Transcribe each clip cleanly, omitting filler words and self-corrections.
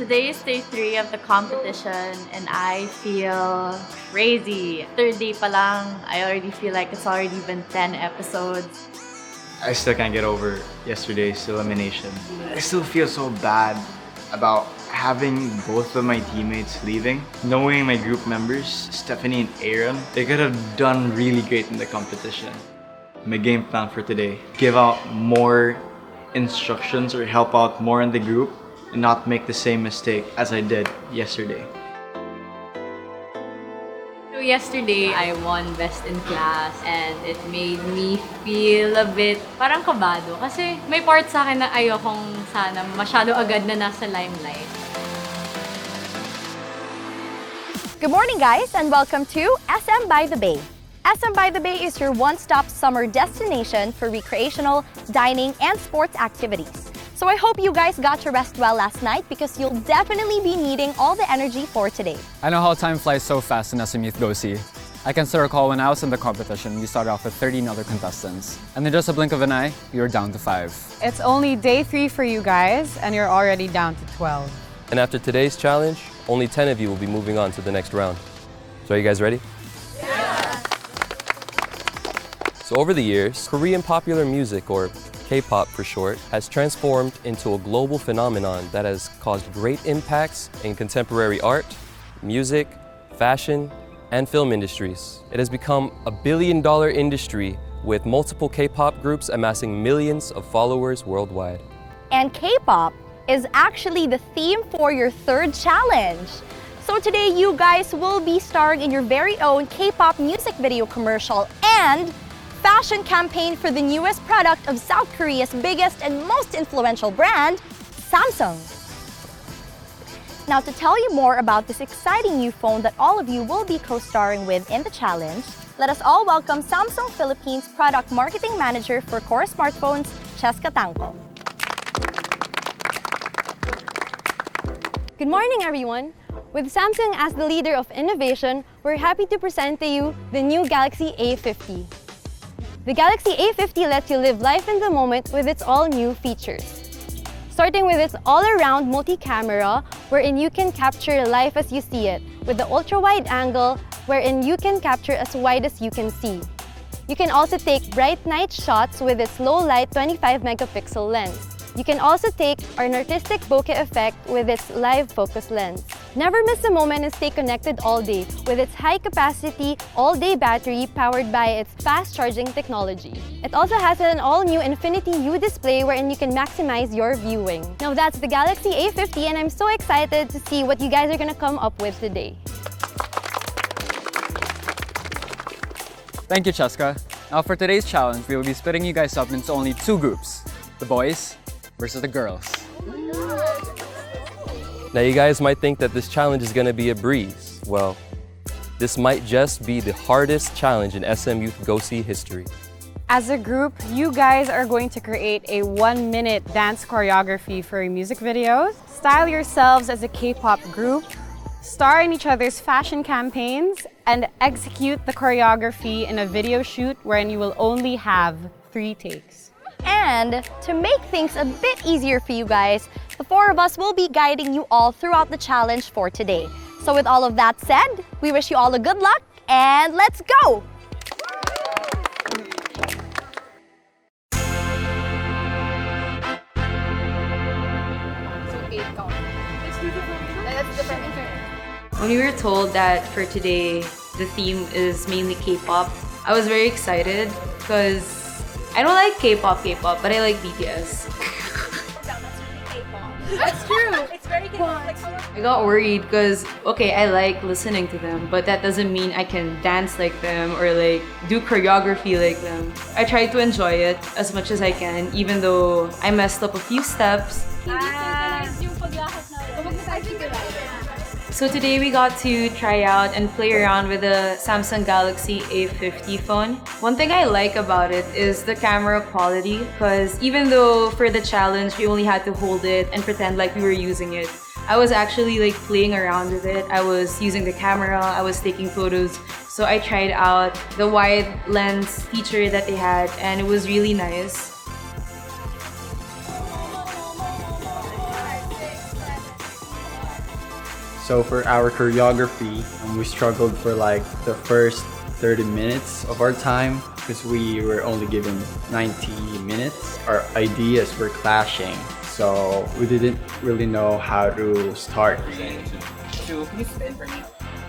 Today is day 3 of the competition and I feel crazy. Third day pa lang, I already feel like it's already been 10 episodes. I still can't get over yesterday's elimination. I still feel so bad about having both of my teammates leaving. Knowing my group members, Stephanie and Aaron, they could have done really great in the competition. My game plan for today, give out more instructions or help out more in the group and not make the same mistake as I did yesterday. So yesterday, I won best in class and it made me feel a bit parang kabado kasi may part sa akin na ayokong sana masyado agad na nasa limelight. Good morning, guys, and welcome to SM by the Bay. SM by the Bay is your one-stop summer destination for recreational, dining, and sports activities. So I hope you guys got to rest well last night because you'll definitely be needing all the energy for today. I know how time flies so fast in SM Youth Go-See. I can still recall when I was in the competition, we started off with 13 other contestants. And in just a blink of an eye, we were down to 5. It's only day 3 for you guys, and you're already down to 12. And after today's challenge, only 10 of you will be moving on to the next round. So are you guys ready? Yeah! So over the years, Korean popular music, or K-pop for short, has transformed into a global phenomenon that has caused great impacts in contemporary art, music, fashion, and film industries. It has become a billion-dollar industry with multiple K-pop groups amassing millions of followers worldwide. And K-pop is actually the theme for your third challenge. So today you guys will be starring in your very own K-pop music video commercial and fashion campaign for the newest product of South Korea's biggest and most influential brand, Samsung. Now, to tell you more about this exciting new phone that all of you will be co-starring with in the challenge, let us all welcome Samsung Philippines Product Marketing Manager for Core Smartphones, Cheska Tangco. Good morning, everyone. With Samsung as the leader of innovation, we're happy to present to you the new Galaxy A50. The Galaxy A50 lets you live life in the moment with its all-new features. Starting with its all-around multi-camera, wherein you can capture life as you see it, with the ultra-wide angle, wherein you can capture as wide as you can see. You can also take bright night shots with its low-light 25-megapixel lens. You can also take an artistic bokeh effect with its live focus lens. Never miss a moment and stay connected all day with its high-capacity, all-day battery powered by its fast-charging technology. It also has an all-new Infinity U display wherein you can maximize your viewing. Now that's the Galaxy A50 and I'm so excited to see what you guys are gonna come up with today. Thank you, Cheska. Now for today's challenge, we will be splitting you guys up into only 2 groups, the boys versus the girls. Now you guys might think that this challenge is gonna be a breeze. Well, this might just be the hardest challenge in SM Youth Go-See history. As a group, you guys are going to create a 1-minute dance choreography for your music videos, style yourselves as a K-pop group, star in each other's fashion campaigns, and execute the choreography in a video shoot wherein you will only have 3 takes. And to make things a bit easier for you guys, the 4 of us will be guiding you all throughout the challenge for today. So with all of that said, we wish you all a good luck and let's go! When we were told that for today, the theme is mainly K-pop, I was very excited because I don't like K-pop, but I like BTS. That's true. It's very K-pop. I got worried because, okay, I like listening to them, but that doesn't mean I can dance like them or like do choreography like them. I try to enjoy it as much as I can, even though I messed up a few steps. So today we got to try out and play around with the Samsung Galaxy A50 phone. One thing I like about it is the camera quality, because even though for the challenge we only had to hold it and pretend like we were using it, I was actually like playing around with it. I was using the camera, I was taking photos. So I tried out the wide lens feature that they had and it was really nice. So for our choreography, we struggled for like the first 30 minutes of our time because we were only given 90 minutes. Our ideas were clashing, so we didn't really know how to start.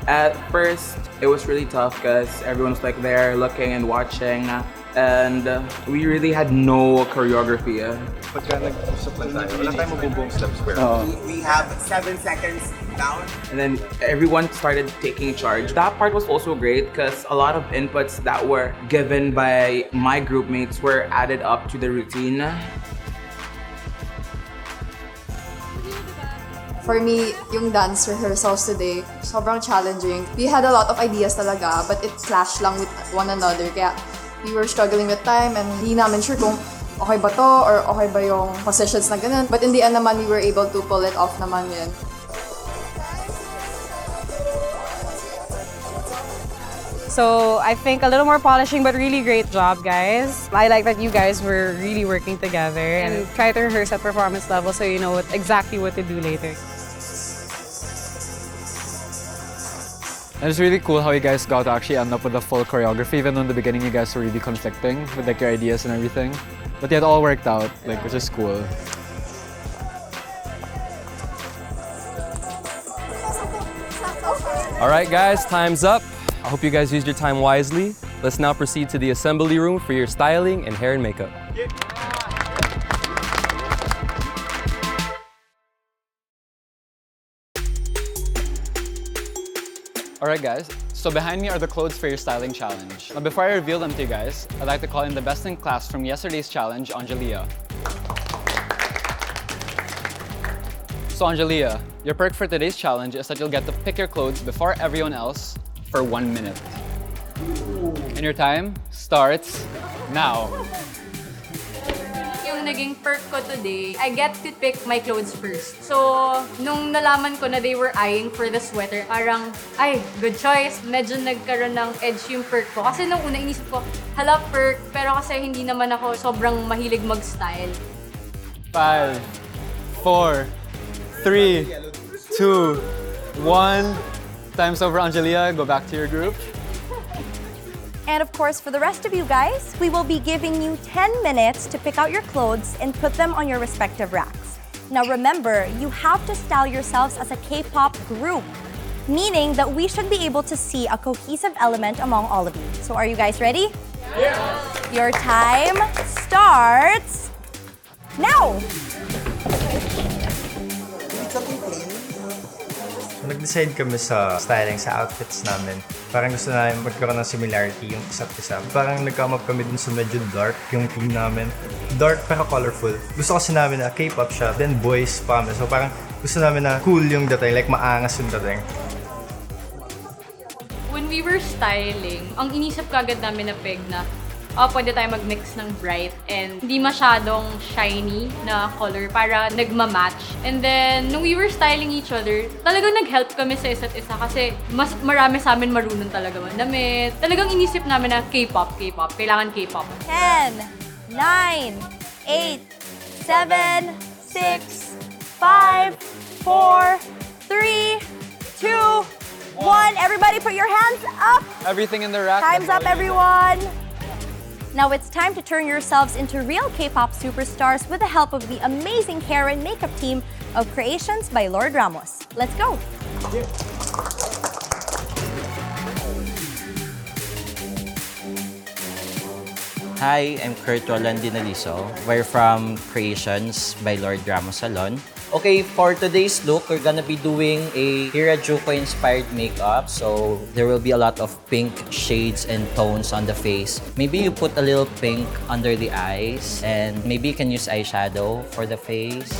At first, it was really tough because everyone was like there looking and watching, and we really had no choreography. We have 7 seconds down. And then everyone started taking charge. That part was also great because a lot of inputs that were given by my group mates were added up to the routine. For me, yung dance rehearsals today, sobrang challenging. We had a lot of ideas talaga, but it clashed lang with one another. Kaya we were struggling with time and hindi namin sure kung okay ba to or okay ba yung positions na ganun. But in the end naman, we were able to pull it off naman yun. So I think a little more polishing, but really great job, guys. I like that you guys were really working together and try to rehearse at performance level so you know exactly what to do later. And it's really cool how you guys got to actually end up with a full choreography. Even though in the beginning you guys were really conflicting with like your ideas and everything. But it all worked out, like, which is cool. All right, guys, time's up. I hope you guys used your time wisely. Let's now proceed to the assembly room for your styling and hair and makeup. Alright guys, so behind me are the clothes for your styling challenge. Now before I reveal them to you guys, I'd like to call in the best in class from yesterday's challenge, Angelia. So Angelia, your perk for today's challenge is that you'll get to pick your clothes before everyone else for 1 minute. And your time starts now. Yung naging perk ko today, I get to pick my clothes first. So, nung nalaman ko na they were eyeing for the sweater, parang, ay, good choice. Medyo nagkaroon ng edge yung perk ko. Kasi nung una, inisip ko, hala perk, pero kasi hindi naman ako sobrang mahilig mag-style. 5, 4, 3, 2, 1. Time's over, Angelia. Go back to your group. And of course, for the rest of you guys, we will be giving you 10 minutes to pick out your clothes and put them on your respective racks. Now remember, you have to style yourselves as a K-pop group, meaning that we should be able to see a cohesive element among all of you. So are you guys ready? Yeah. Your time starts now! Nag-decide kami sa styling sa outfits namin. Parang gusto namin magkaroon ng similarity yung isa't isa. Parang nag-come up kami dun sa medyo dark yung team namin. Dark pero colorful. Gusto kasi namin na K-pop siya, then boys pa kami. So parang gusto namin na cool yung dating, like maangas yung dating. When we were styling, ang inisip kagad namin na peg na, pwede tayo mag-mix ng bright and hindi masyadong shiny na color para nagma-match. And then, nung we were styling each other, talagang nag-help kami sa isa't isa kasi mas marami sa amin marunong talaga mandamit. Talagang inisip namin na K-pop. Kailangan K-pop. 10, 9, 8, 7, 6, 5, 4, 3, 2, 1. Everybody put your hands up! Everything in the rack. Time's up, everyone! Now it's time to turn yourselves into real K-pop superstars with the help of the amazing hair and makeup team of Creations by Lord Ramos. Let's go! Hi, I'm Kurt Rolandinaliso. We're from Creations by Lord Ramos Salon. Okay, for today's look, we're gonna be doing a Hirajuku-inspired makeup. So there will be a lot of pink shades and tones on the face. Maybe you put a little pink under the eyes, and maybe you can use eyeshadow for the face.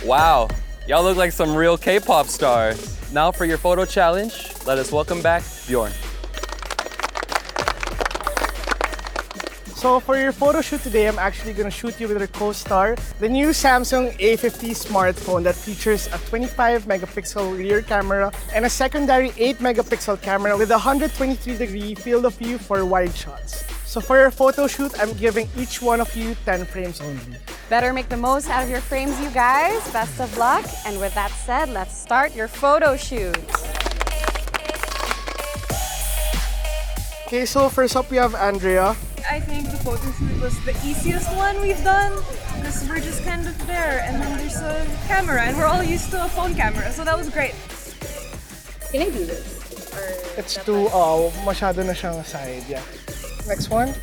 Wow, y'all look like some real K-pop stars. Now for your photo challenge, let us welcome back Bjorn. So for your photo shoot today, I'm actually gonna shoot you with your co-star, the new Samsung A50 smartphone that features a 25 megapixel rear camera and a secondary 8 megapixel camera with a 123-degree field of view for wide shots. So for your photo shoot, I'm giving each one of you 10 frames only. Better make the most out of your frames, you guys. Best of luck. And with that said, let's start your photo shoot. Okay, so first up we have Andrea. I think the photo shoot was the easiest one we've done because we're just kind of there and then there's a camera and we're all used to a phone camera, so that was great. Can I do this? It's too, masyado na siyang side, yeah. Next one.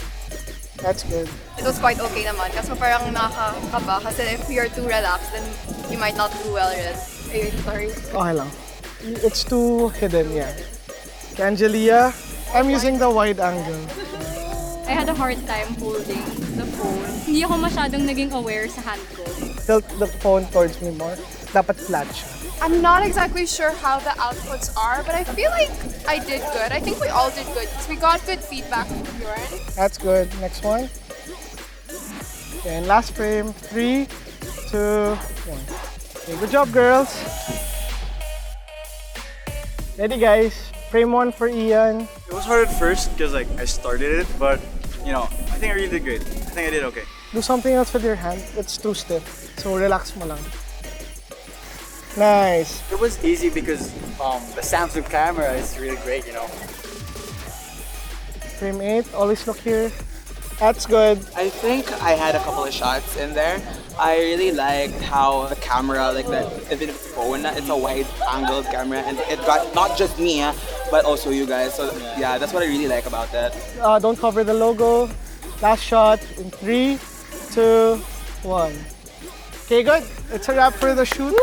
That's good. It was quite okay naman kasi parang nakakaba kasi if you're too relaxed then you might not do well rin. Ayun, sorry. Okay lang. It's too hidden, yeah. Angelia, I'm using the wide angle. I had a hard time holding the phone. Hindi ako masyadong naging aware sa hand ko. Tilt the phone towards me more. Dapat flat siya. I'm not exactly sure how the outputs are, but I feel like I did good. I think we all did good because we got good feedback from your end. That's good. Next one. Okay, and last frame. 3, 2, 1. Okay, good job, girls. Ready, guys? Frame 1 for Ian. It was hard at first because like I started it, but you know, I think I really did great. I think I did okay. Do something else with your hand. It's too stiff. So relax mo lang. Nice. It was easy because the Samsung camera is really great, you know. Frame 8. Always look here. That's good. I think I had a couple of shots in there. I really liked how the camera, like that, even if it's phone, it's a wide-angled camera, and it got not just me, but also you guys. So yeah, that's what I really like about that. Don't cover the logo. Last shot in 3, 2, 1. Okay, good. It's a wrap for the shoot.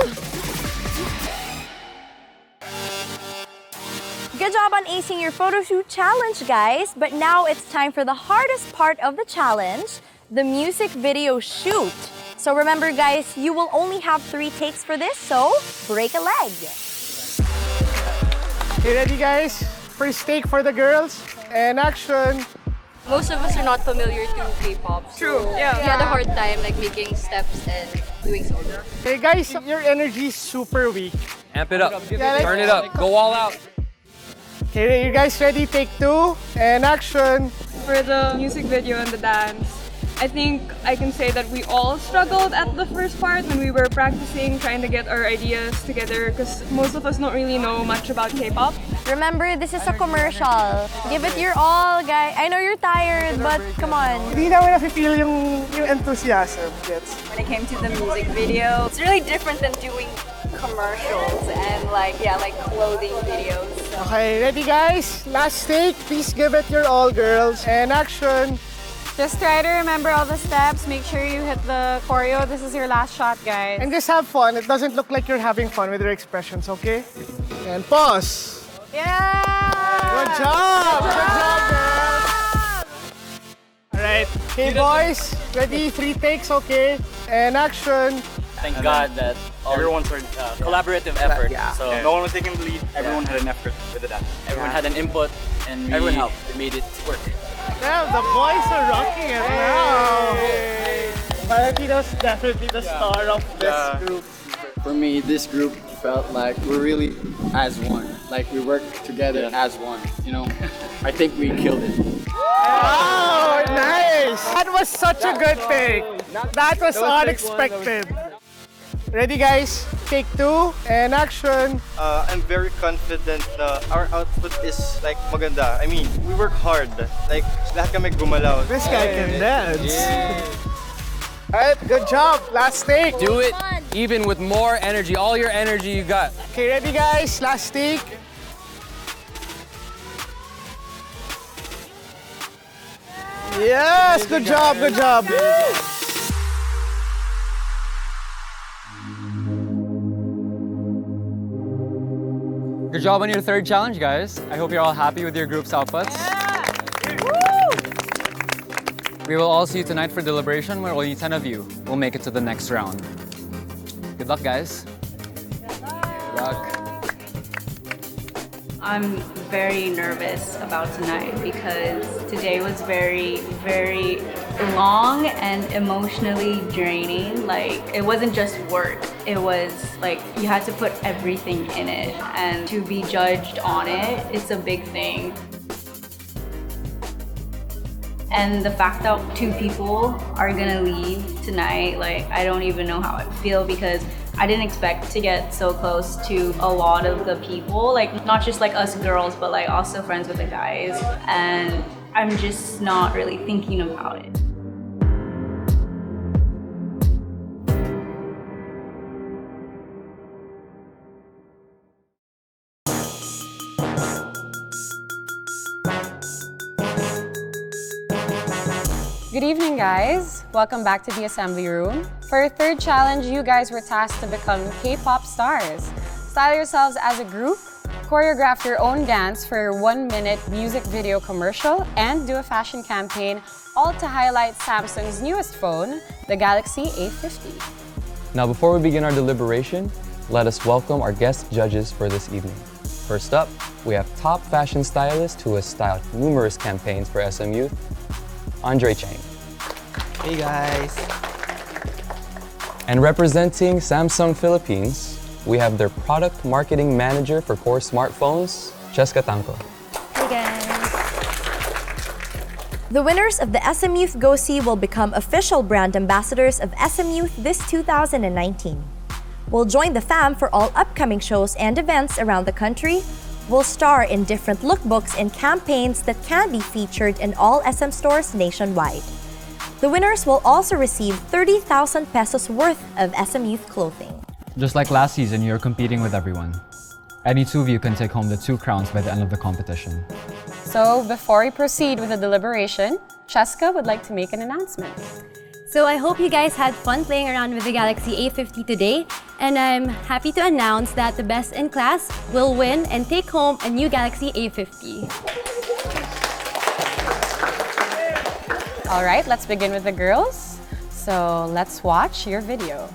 Good job on acing your photo shoot challenge, guys. But now it's time for the hardest part of the challenge, the music video shoot. So remember, guys, you will only have 3 takes for this, so break a leg. Okay, ready, guys? First take for the girls. And action. Most of us are not familiar to K-pop. So True, yeah. We had a hard time like making steps and doing solo. Okay, guys, your energy is super weak. Amp it up. Yeah, Turn it up. Go all out. Okay, you guys ready? Take 2 and action. For the music video and the dance, I think I can say that we all struggled at the first part when we were practicing, trying to get our ideas together because most of us don't really know much about K-pop. Remember, this is a commercial. Give it your all, guys. I know you're tired, but come on. Hindi namin na-feel yung enthusiasm. Gets? When it came to the music video, it's really different than doing commercials and like clothing videos. Okay, ready, guys? Last take. Please give it your all, girls. And action. Just try to remember all the steps. Make sure you hit the choreo. This is your last shot, guys. And just have fun. It doesn't look like you're having fun with your expressions, okay? And pause. Yeah! Good job! Good job, girls! Alright. Okay, boys. Ready? 3 takes, okay? And action. Thank God that Everyone's heard. collaborative effort. Yeah. So No one was taking the lead. Everyone had an effort with the dance. everyone had an input and Everyone helped. we made it work. Damn, the boys are rocking it now. Valentina's definitely the star of this group. For me, this group felt like we're really as one. Like we work together as one, you know? I think we killed it. Oh, nice! That was such a good take. That was unexpected. Ready, guys? Take 2 and action. I'm very confident na our output is like maganda. I mean, we work hard. Like, lahat kami gumalaw. This guy can dance. Alright, good job. Last take. Do it even with more energy. All your energy you got. Okay, ready, guys? Last take. Yes, good job, good job. Good job on your 3rd challenge, guys. I hope you're all happy with your group's outputs. We will all see you tonight for deliberation, where only 10 of you will make it to the next round. Good luck, guys. Good luck. I'm very nervous about tonight because today was very, very long and emotionally draining. Like, it wasn't just work. It was like you had to put everything in it, and to be judged on it, it's a big thing. And the fact that 2 people are gonna leave tonight, like, I don't even know how I feel because I didn't expect to get so close to a lot of the people, like not just like us girls, but like also friends with the guys. And I'm just not really thinking about it. Good evening, guys. Welcome back to the assembly room. For our third challenge, you guys were tasked to become K-pop stars. Style yourselves as a group, choreograph your own dance for a 1-minute music video commercial, and do a fashion campaign, all to highlight Samsung's newest phone, the Galaxy A50. Now, before we begin our deliberation, let us welcome our guest judges for this evening. First up, we have top fashion stylist who has styled numerous campaigns for SM Youth, Andre Chang. Hey guys. And representing Samsung Philippines, we have their product marketing manager for core smartphones, Cheska Tanco. Hey guys. The winners of the SM Youth Go See will become official brand ambassadors of SM Youth this 2019. Will join the fam for all upcoming shows and events around the country, will star in different lookbooks and campaigns that can be featured in all SM stores nationwide. The winners will also receive 30,000 pesos worth of SM Youth clothing. Just like last season, you're competing with everyone. Any 2 of you can take home the 2 crowns by the end of the competition. So before we proceed with the deliberation, Cheska would like to make an announcement. So I hope you guys had fun playing around with the Galaxy A50 today, and I'm happy to announce that the best in class will win and take home a new Galaxy A50. All right, let's begin with the girls. So let's watch your video.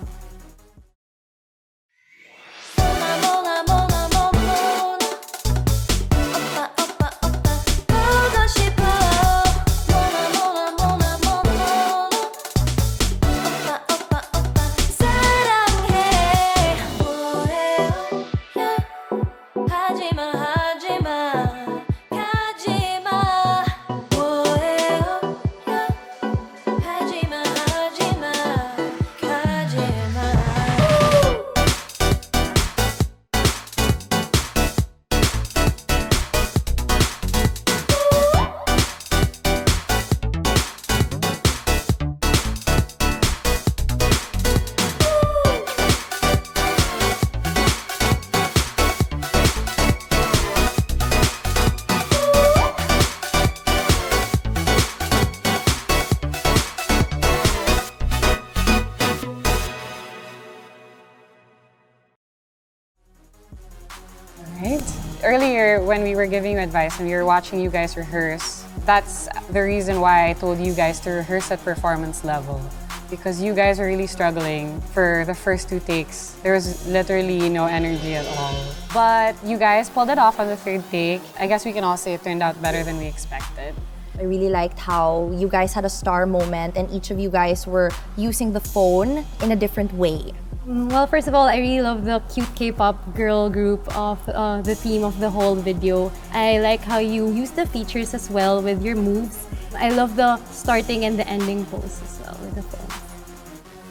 Earlier, when we were giving you advice and we were watching you guys rehearse, that's the reason why I told you guys to rehearse at performance level. Because you guys were really struggling for the first 2 takes. There was literally no energy at all. But you guys pulled it off on the 3rd take. I guess we can all say it turned out better than we expected. I really liked how you guys had a star moment and each of you guys were using the phone in a different way. Well, first of all, I really love the cute K-pop girl group of the theme of the whole video. I like how you use the features as well with your moves. I love the starting and the ending pose as well with the phone.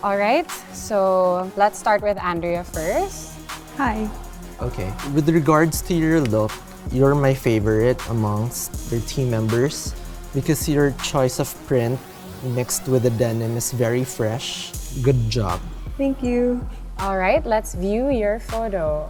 All right, so let's start with Andrea first. Hi. Okay, with regards to your look, you're my favorite amongst your team members because your choice of print mixed with the denim is very fresh. Good job. Thank you. All right, let's view your photo.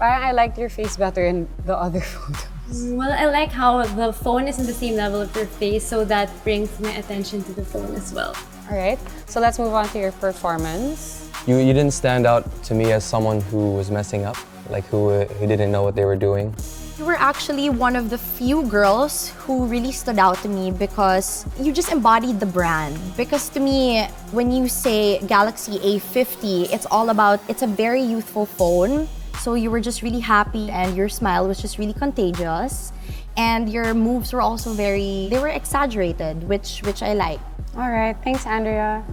I liked your face better in the other photos. Well, I like how the phone is in the same level of your face, so that brings my attention to the phone as well. All right, so let's move on to your performance. You didn't stand out to me as someone who was messing up, like who didn't know what they were doing. You were actually one of the few girls who really stood out to me because you just embodied the brand. Because to me, when you say Galaxy A50, it's all about, it's a very youthful phone. So you were just really happy and your smile was just really contagious. And your moves were also they were exaggerated, which I like. All right, thanks, Andrea.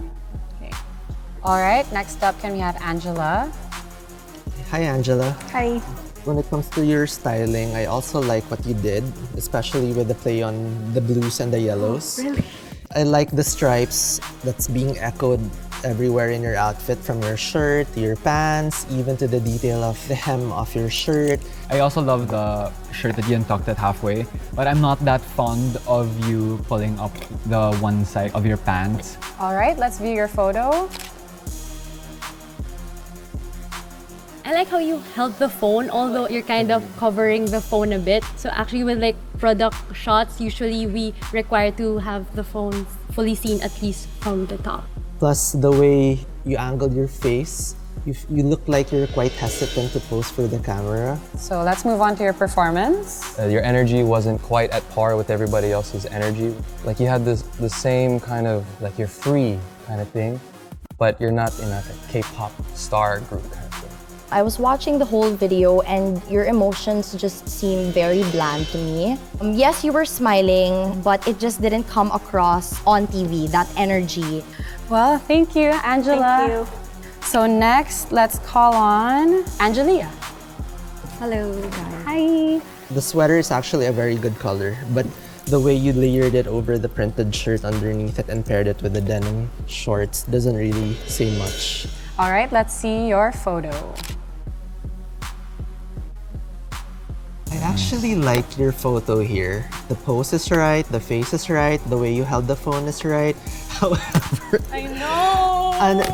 Okay. All right, next up, can we have Angela? Hi, Angela. Hi. When it comes to your styling, I also like what you did, especially with the play on the blues and the yellows. Really? I like the stripes that's being echoed everywhere in your outfit, from your shirt to your pants, even to the detail of the hem of your shirt. I also love the shirt that you untucked it halfway, but I'm not that fond of you pulling up the one side of your pants. All right, let's view your photo. I like how you held the phone, although you're kind of covering the phone a bit. So actually with like product shots, usually we require to have the phone fully seen at least from the top. Plus, the way you angled your face, you look like you're quite hesitant to pose for the camera. So let's move on to your performance. Your energy wasn't quite at par with everybody else's energy. Like you had the same kind of, like you're free kind of thing, but you're not in a K-pop star group kind of thing. I was watching the whole video and your emotions just seemed very bland to me. Yes, you were smiling, but it just didn't come across on TV, that energy. Well, thank you, Angela. Thank you. So next, let's call on Angelia. Hello, guys. Hi. The sweater is actually a very good color, but the way you layered it over the printed shirt underneath it and paired it with the denim shorts doesn't really say much. All right, let's see your photo. I actually like your photo here. The pose is right, the face is right, the way you held the phone is right. However, I know! and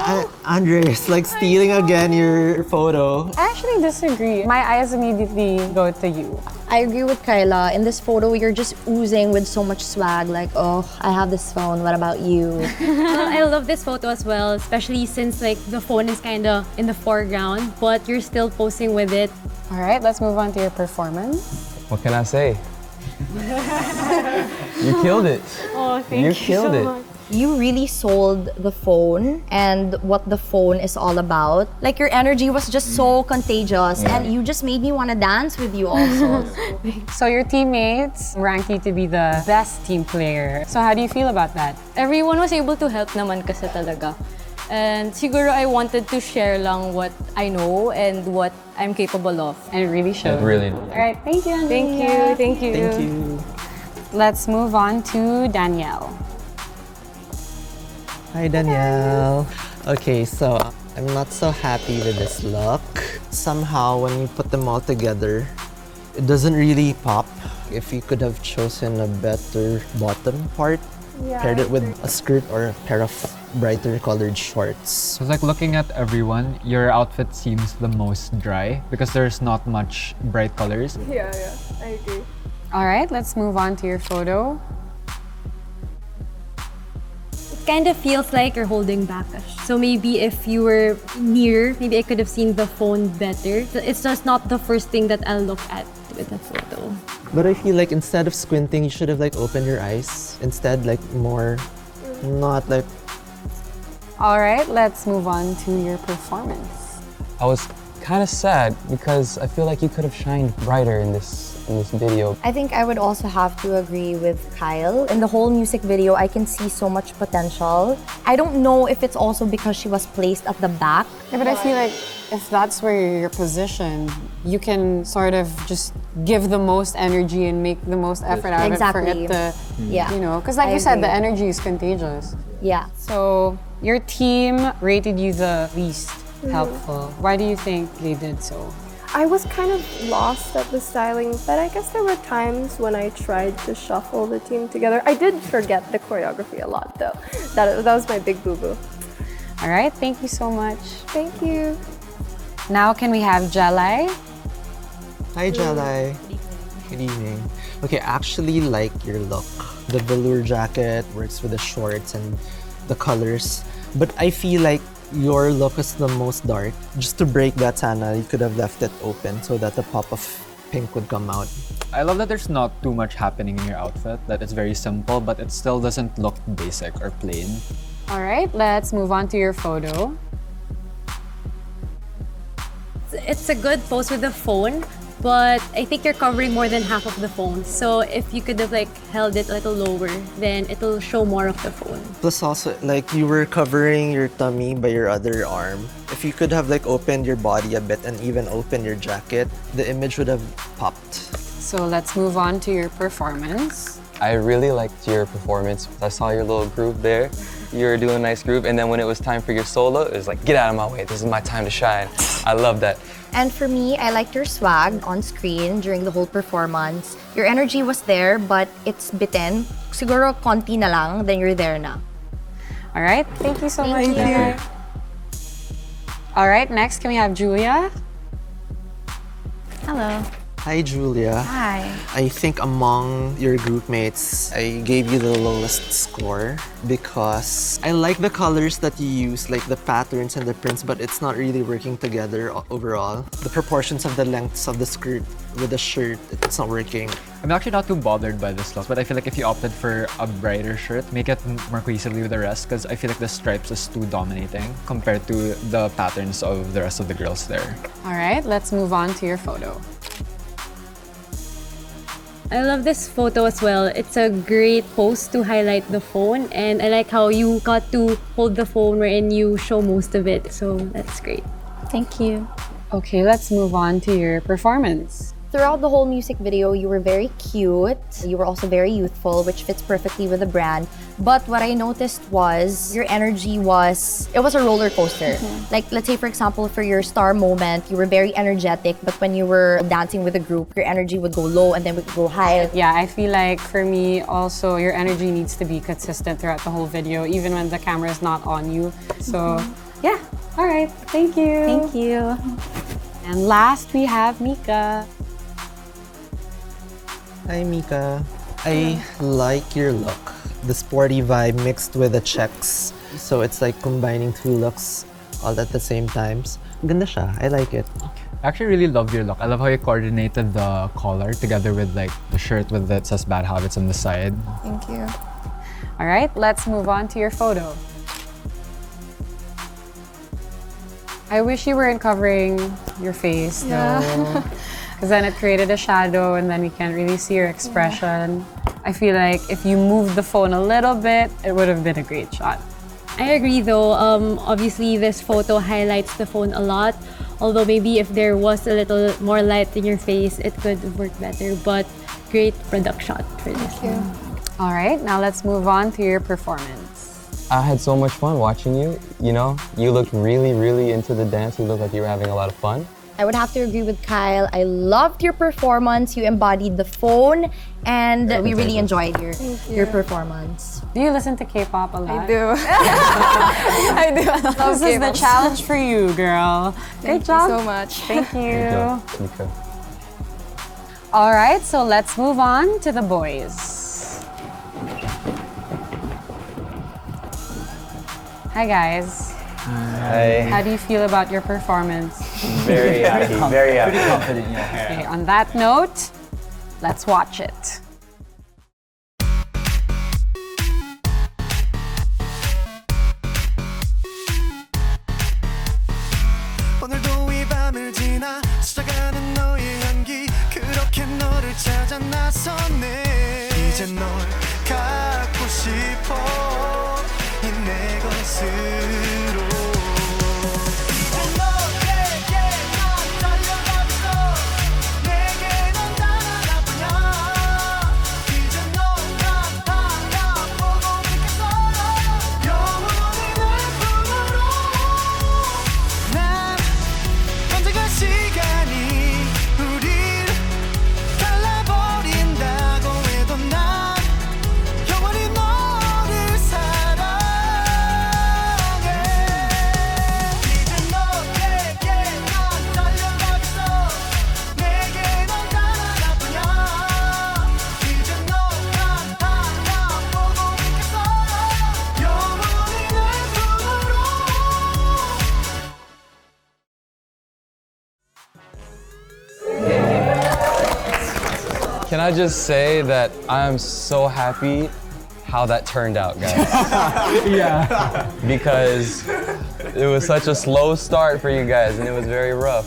Andre is like stealing again your photo. I actually disagree. My eyes immediately go to you. I agree with Kyla. In this photo, you're just oozing with so much swag. Like, oh, I have this phone. What about you? Well, I love this photo as well, especially since like the phone is kind of in the foreground, but you're still posing with it. All right, let's move on to your performance. What can I say? You killed it. Oh, thank you killed so it. much. You really sold the phone and what the phone is all about. Like your energy was just so contagious and you just made me want to dance with you also. So your teammates ranked you to be the best team player. So how do you feel about that? Everyone was able to help naman kasi talaga. And siguro I wanted to share lang what I know and what I'm capable of. And it really showed. It really. All right, thank you, Angelia. Thank you, thank you. Thank you. Let's move on to Danielle. Hi, Danielle. Okay, so I'm not so happy with this look. Somehow, when you put them all together, it doesn't really pop. If you could have chosen a better bottom part, paired it with a skirt or a pair of brighter colored shorts. So it's like looking at everyone, your outfit seems the most dry because there's not much bright colors. Yeah, I agree. All right, let's move on to your photo. Kind of feels like you're holding back. So maybe if you were near, maybe I could have seen the phone better. It's just not the first thing that I'll look at with the photo. But I feel like instead of squinting, you should have like opened your eyes. Instead, like more, not like. All right, let's move on to your performance. I was kind of sad because I feel like you could have shined brighter in this video. I think I would also have to agree with Kyle. In the whole music video, I can see so much potential. I don't know if it's also because she was placed at the back. Yeah, but I feel like if that's where you're positioned, you can sort of just give the most energy and make the most effort out of it for it to, you know, because like I you said, agree. the energy is contagious. Yeah. So your team rated you the least helpful. Why do you think they did so? I was kind of lost at the styling, but I guess there were times when I tried to shuffle the team together. I did forget the choreography a lot though. That was my big boo-boo. All right, thank you so much. Thank you. Now can we have Jelai? Hi, Jelai. Good evening. Okay, I actually like your look. The velour jacket works with the shorts and the colors, but I feel like your look is the most dark. Just to break that, Sana, you could have left it open so that the pop of pink would come out. I love that there's not too much happening in your outfit, that it's very simple, but it still doesn't look basic or plain. All right, let's move on to your photo. it's a good pose with the phone, but I think you're covering more than half of the phone. So if you could have like held it a little lower, then it'll show more of the phone. Plus also, like you were covering your tummy by your other arm. If you could have like opened your body a bit and even opened your jacket, the image would have popped. So let's move on to your performance. I really liked your performance. I saw your little groove there. You were doing a nice groove, and then when it was time for your solo, it was like, get out of my way, this is my time to shine. I love that. And for me, I liked your swag on screen during the whole performance. Your energy was there, but it's bitten. Siguro konti na lang, then you're there na. All right, thank you so much. Thank you. All right, next can we have Julia? Hello. Hi, Julia. Hi. I think among your group mates, I gave you the lowest score because I like the colors that you use, like the patterns and the prints, but it's not really working together overall. The proportions of the lengths of the skirt with the shirt, it's not working. I'm actually not too bothered by this look, but I feel like if you opted for a brighter shirt, make it more cohesively with the rest, because I feel like the stripes is too dominating compared to the patterns of the rest of the girls there. All right, let's move on to your photo. I love this photo as well. It's a great pose to highlight the phone, and I like how you got to hold the phone wherein you show most of it. So that's great. Thank you. Okay, let's move on to your performance. Throughout the whole music video, you were very cute. You were also very youthful, which fits perfectly with the brand. But what I noticed was your energy was, it was a roller coaster. Like, let's say, for example, for your star moment, you were very energetic, but when you were dancing with a group, your energy would go low and then would go high. Yeah, I feel like for me also, your energy needs to be consistent throughout the whole video, even when the camera is not on you. So, yeah. All right. Thank you. Thank you. And last, we have Mika. Hi, Mika. I like your look. The sporty vibe mixed with the checks. So it's like combining two looks all at the same times. Ganda siya. I like it. I actually really love your look. I love how you coordinated the collar together with like the shirt with the says bad habits on the side. Thank you. All right, let's move on to your photo. I wish you weren't covering your face though. Because then it created a shadow and then we can't really see your expression. I feel like if you moved the phone a little bit, it would have been a great shot. I agree though, obviously this photo highlights the phone a lot. Although maybe if there was a little more light in your face, it could have worked better. But great product shot for this one. All right, now let's move on to your performance. I had so much fun watching you. You know, you looked really, really into the dance. You looked like you were having a lot of fun. I would have to agree with Kyle. I loved your performance. You embodied the phone, and we really enjoyed your performance. Do you listen to K-pop a lot? I do. I do. This is the challenge for you, girl. Great job. Thank you so much. Thank you. Good job, All right, so let's move on to the boys. Hi, guys. Hi. How do you feel about your performance? Very happy, very happy. Pretty confident, yeah. Okay, on that note, let's watch it. 오늘도 이 밤을 지나 스쳐가는 너의 향기 그렇게 너를 찾아 나섰네 이제 널 갖고 싶어 이 내 것으로 Can I just say that I'm so happy how that turned out, guys. Because it was such a slow start for you guys and it was very rough.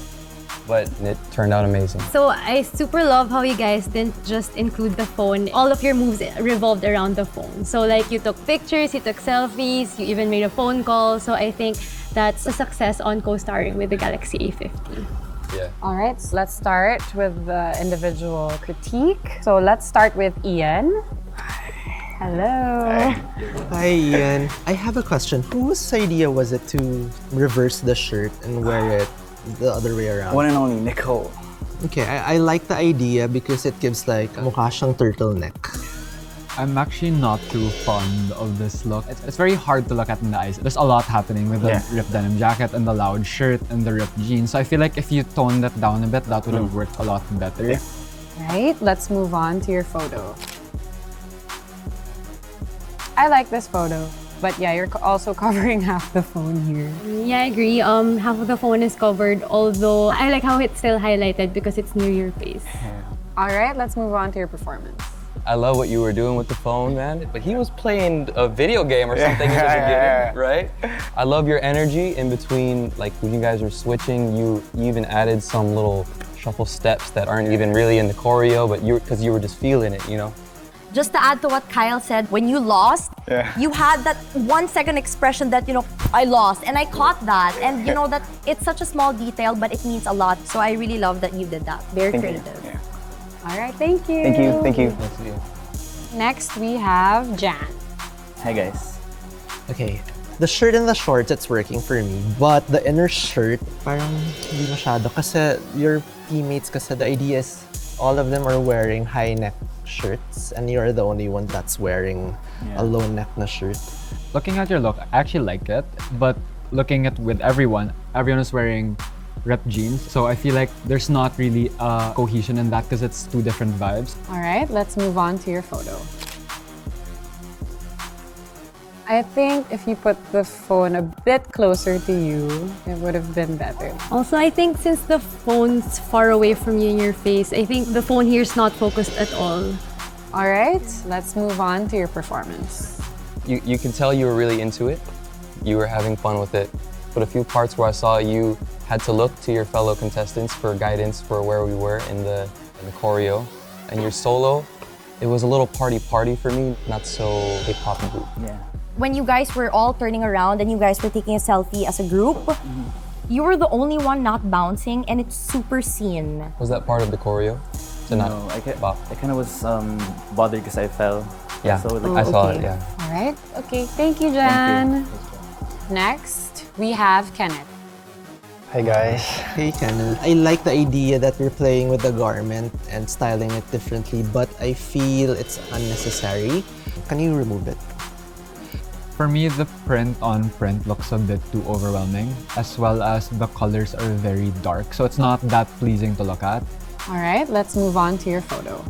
but it turned out amazing. So I super love how you guys didn't just include the phone. All of your moves revolved around the phone. So like you took pictures, you took selfies, you even made a phone call. So I think that's a success on co-starring with the Galaxy A50. Yeah. All right, so let's start with the individual critique. So let's start with Ian. Hello. Hi, Ian. I have a question. Whose idea was it to reverse the shirt and wear it the other way around? One and only Nicole. Okay, I like the idea because it gives like mukha siyang turtleneck. I'm actually not too fond of this look. It's very hard to look at in the eyes. There's a lot happening with the ripped denim jacket and the loud shirt and the ripped jeans. So I feel like if you toned that down a bit, that would have worked a lot better. Right, let's move on to your photo. I like this photo, but yeah, you're also covering half the phone here. Yeah, I agree. Half of the phone is covered, although I like how it's still highlighted because it's near your face. All right, let's move on to your performance. I love what you were doing with the phone, man. But he was playing a video game or something in the beginning, right? I love your energy in between, like when you guys were switching, you even added some little shuffle steps that aren't even really in the choreo, but because you were just feeling it, you know? Just to add to what Kyle said, when you lost, you had that 1 second expression that, you know, I lost. And I caught that. And you know that it's such a small detail, but it means a lot. So I really love that you did that. Very creative. All right, thank you. Thank you. Thank you. Next, we have Jan. Hi, guys. Okay, the shirt and the shorts, it's working for me. But the inner shirt, parang hindi masyado. Kasi your teammates, kasi the idea is all of them are wearing high neck shirts and you're the only one that's wearing a low neck na shirt. Looking at your look, I actually like it, but looking at with everyone is wearing ripped jeans. So I feel like there's not really a cohesion in that because it's two different vibes. All right, let's move on to your photo. I think if you put the phone a bit closer to you, it would have been better. Also, I think since the phone's far away from you in your face, I think the phone here is not focused at all. All right, let's move on to your performance. You can tell you were really into it. You were having fun with it. But a few parts where I saw you had to look to your fellow contestants for guidance for where we were in the choreo. And your solo, it was a little party for me, not so hip-hop group. Yeah. When you guys were all turning around and you guys were taking a selfie as a group, you were the only one not bouncing and it's super seen. Was that part of the choreo? No, I kind of was bothered because I fell. Yeah, so, I saw it, yeah. All right, okay, thank you, Jan. Thank you. Next, we have Kenneth. Hi guys. Hey Kenneth. I like the idea that we're playing with the garment and styling it differently, but I feel it's unnecessary. Can you remove it? For me, the print on print looks a bit too overwhelming, as well as the colors are very dark, so it's not that pleasing to look at. All right, let's move on to your photo.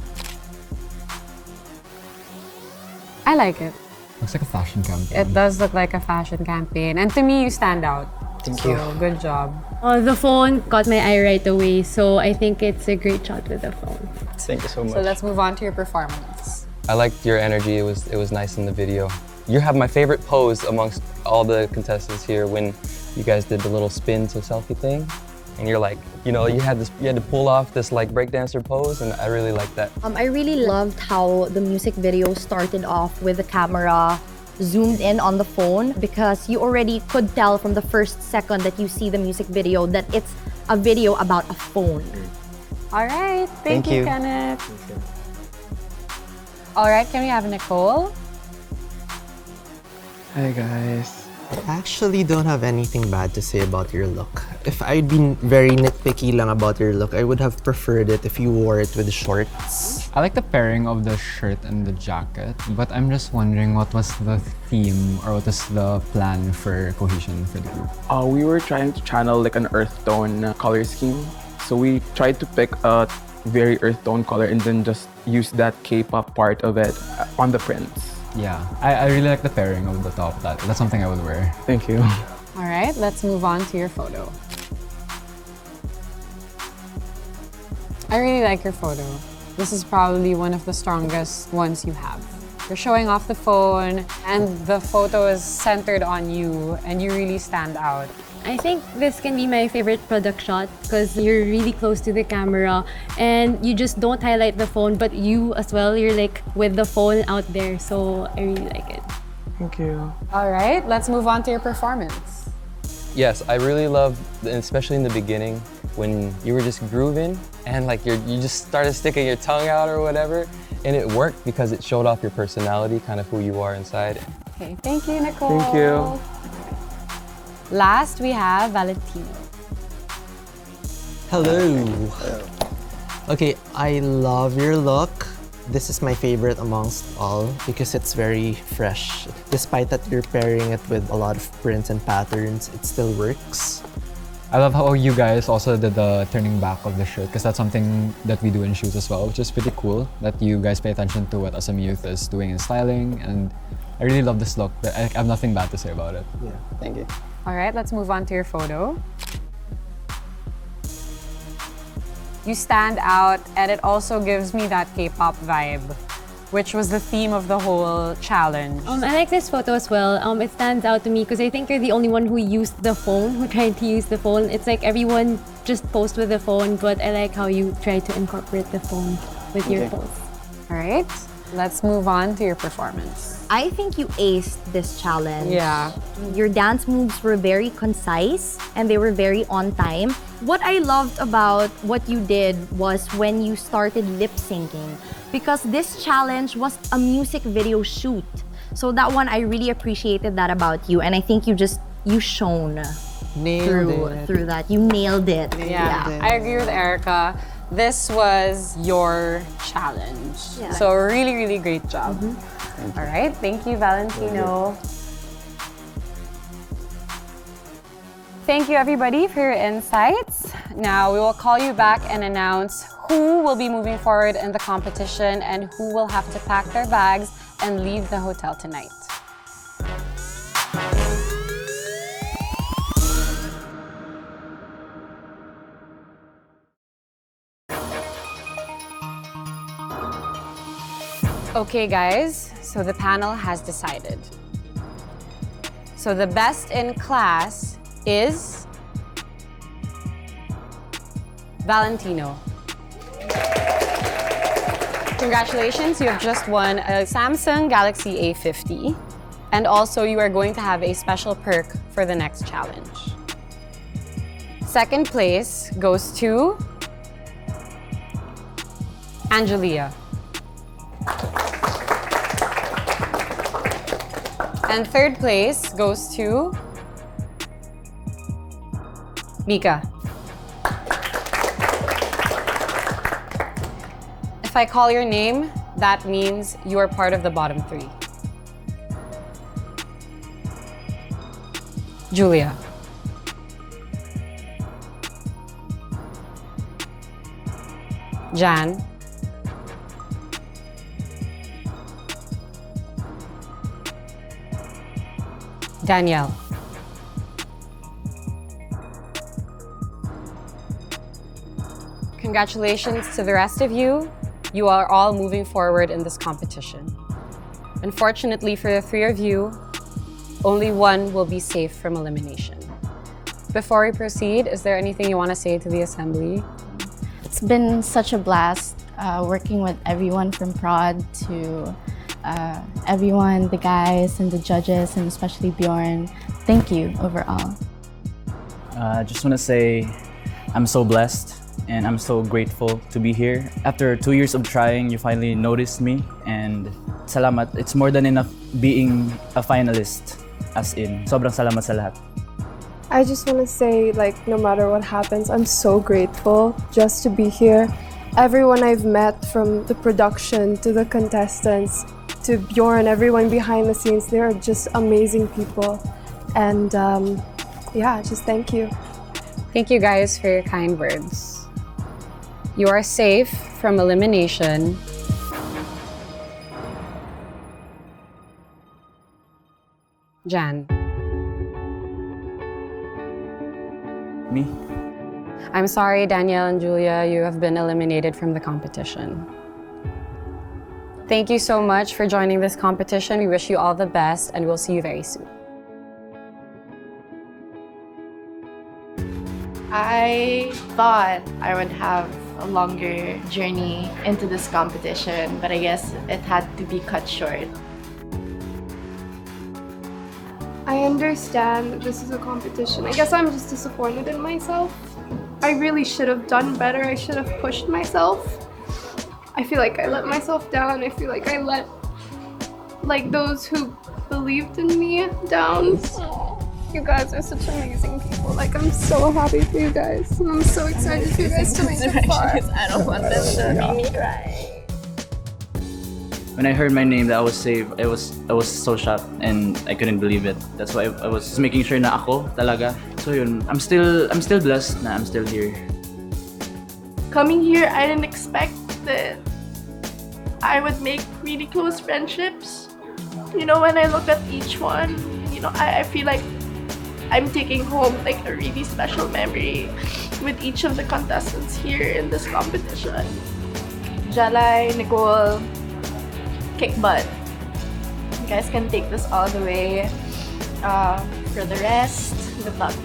I like it. Looks like a fashion campaign. It does look like a fashion campaign. And to me, you stand out. Thank you. Good job. The phone caught my eye right away, so I think it's a great shot with the phone. Thank you so much. So let's move on to your performance. I liked your energy. It was nice in the video. You have my favorite pose amongst all the contestants here when you guys did the little spin to selfie thing. And you're like, you know, you had to pull off this like breakdancer pose, and I really liked that. I really loved how the music video started off with the camera zoomed in on the phone because you already could tell from the first second that you see the music video that it's a video about a phone. All right, thank you, Kenneth. Thank you. All right, can we have Nicole? Hi guys. I actually don't have anything bad to say about your look. If I'd been very nitpicky lang about your look, I would have preferred it if you wore it with shorts. I like the pairing of the shirt and the jacket, but I'm just wondering what was the theme or what was the plan for cohesion for the group? We were trying to channel like an earth tone color scheme. So we tried to pick a very earth tone color and then just use that K-pop part of it on the prints. Yeah, I really like the pairing of the top. That's something I would wear. Thank you. All right, let's move on to your photo. I really like your photo. This is probably one of the strongest ones you have. You're showing off the phone and the photo is centered on you and you really stand out. I think this can be my favorite product shot because you're really close to the camera and you just don't highlight the phone, but you as well, you're like with the phone out there. So I really like it. Thank you. All right, let's move on to your performance. Yes, I really love, especially in the beginning, when you were just grooving and like you just started sticking your tongue out or whatever, and it worked because it showed off your personality, kind of who you are inside. Okay, thank you, Nicole. Thank you. Last, we have Valentina. Hello. Okay, I love your look. This is my favorite amongst all because it's very fresh. Despite that you're pairing it with a lot of prints and patterns, it still works. I love how you guys also did the turning back of the shirt because that's something that we do in shoots as well, which is pretty cool that you guys pay attention to what SM Youth is doing in styling, and I really love this look. I have nothing bad to say about it. Yeah, thank you. All right, let's move on to your photo. You stand out, and it also gives me that K-pop vibe, which was the theme of the whole challenge. I like this photo as well. It stands out to me because I think you're the only one who used the phone, who tried to use the phone. It's like everyone just posed with the phone, but I like how you try to incorporate the phone with your pose. All right, let's move on to your performance. I think you aced this challenge. Yeah. Your dance moves were very concise and they were very on time. What I loved about what you did was when you started lip syncing, because this challenge was a music video shoot. So that one, I really appreciated that about you, and I think you shone through that. You nailed it. Yeah, I agree with Erica. This was your challenge. Yeah. So really, really great job. All right, thank you, Valentino. Thank you, everybody, for your insights. Now, we will call you back and announce who will be moving forward in the competition and who will have to pack their bags and leave the hotel tonight. Okay, guys, so the panel has decided. So the best in class is Valentino. Congratulations, you have just won a Samsung Galaxy A50. And also you are going to have a special perk for the next challenge. Second place goes to Angelia. And third place goes to Mika. If I call your name, that means you are part of the bottom three. Julia. Jan. Danielle. Congratulations to the rest of you. You are all moving forward in this competition. Unfortunately for the three of you, only one will be safe from elimination. Before we proceed, is there anything you want to say to the assembly? It's been such a blast working with everyone from prod to everyone, the guys and the judges, and especially Bjorn. Thank you overall. I just want to say I'm so blessed and I'm so grateful to be here. After 2 years of trying, you finally noticed me, and salamat. It's more than enough being a finalist, as in, sobrang salamat sa lahat. I just want to say, like, no matter what happens, I'm so grateful just to be here. Everyone I've met, from the production to the contestants to Bjorn, everyone behind the scenes, they are just amazing people. And yeah, just thank you. Thank you guys for your kind words. You are safe from elimination. Jan. Me? I'm sorry, Danielle and Julia, you have been eliminated from the competition. Thank you so much for joining this competition. We wish you all the best, and we'll see you very soon. I thought I would have a longer journey into this competition, but I guess it had to be cut short. I understand that this is a competition. I guess I'm just disappointed in myself. I really should have done better. I should have pushed myself. I feel like I let myself down. I feel like I let those who believed in me down. You guys are such amazing people. Like, I'm so happy for you guys. And I'm so excited for you guys to make it far. I don't want them to make me cry. When I heard my name that I was saved, I was so shocked and I couldn't believe it. That's why I was making sure na ako talaga. So yun, I'm still blessed na I'm still here. Coming here, I didn't expect that I would make really close friendships. You know, when I look at each one, you know, I feel like I'm taking home like a really special memory with each of the contestants here in this competition. Jalai, Nicole, kick butt. You guys can take this all the way. For the rest, good luck.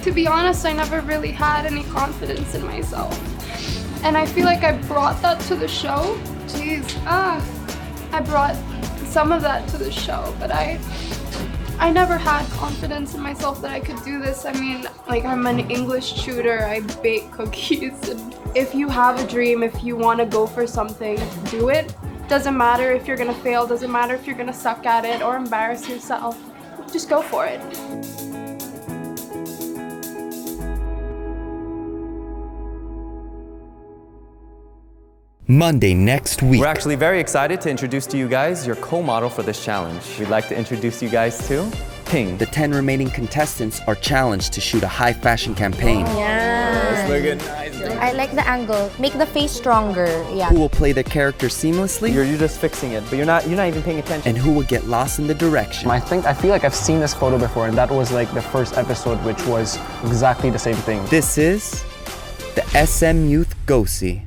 To be honest, I never really had any confidence in myself. And I feel like I brought that to the show. Jeez, I brought some of that to the show, but I never had confidence in myself that I could do this. I mean, like, I'm an English tutor, I bake cookies, and if you have a dream, if you want to go for something, do it. Doesn't matter if you're gonna fail, doesn't matter if you're gonna suck at it or embarrass yourself. Just go for it. Monday next week. We're actually very excited to introduce to you guys your co-model for this challenge. We'd like to introduce you guys to Ping. The 10 remaining contestants are challenged to shoot a high fashion campaign. Yeah. Looking nice. I like the angle. Make the face stronger. Yeah. Who will play their character seamlessly? You're just fixing it, but you're not even paying attention. And who will get lost in the direction? I feel like I've seen this photo before, and that was like the first episode, which was exactly the same thing. This is the SM Youth Go-See.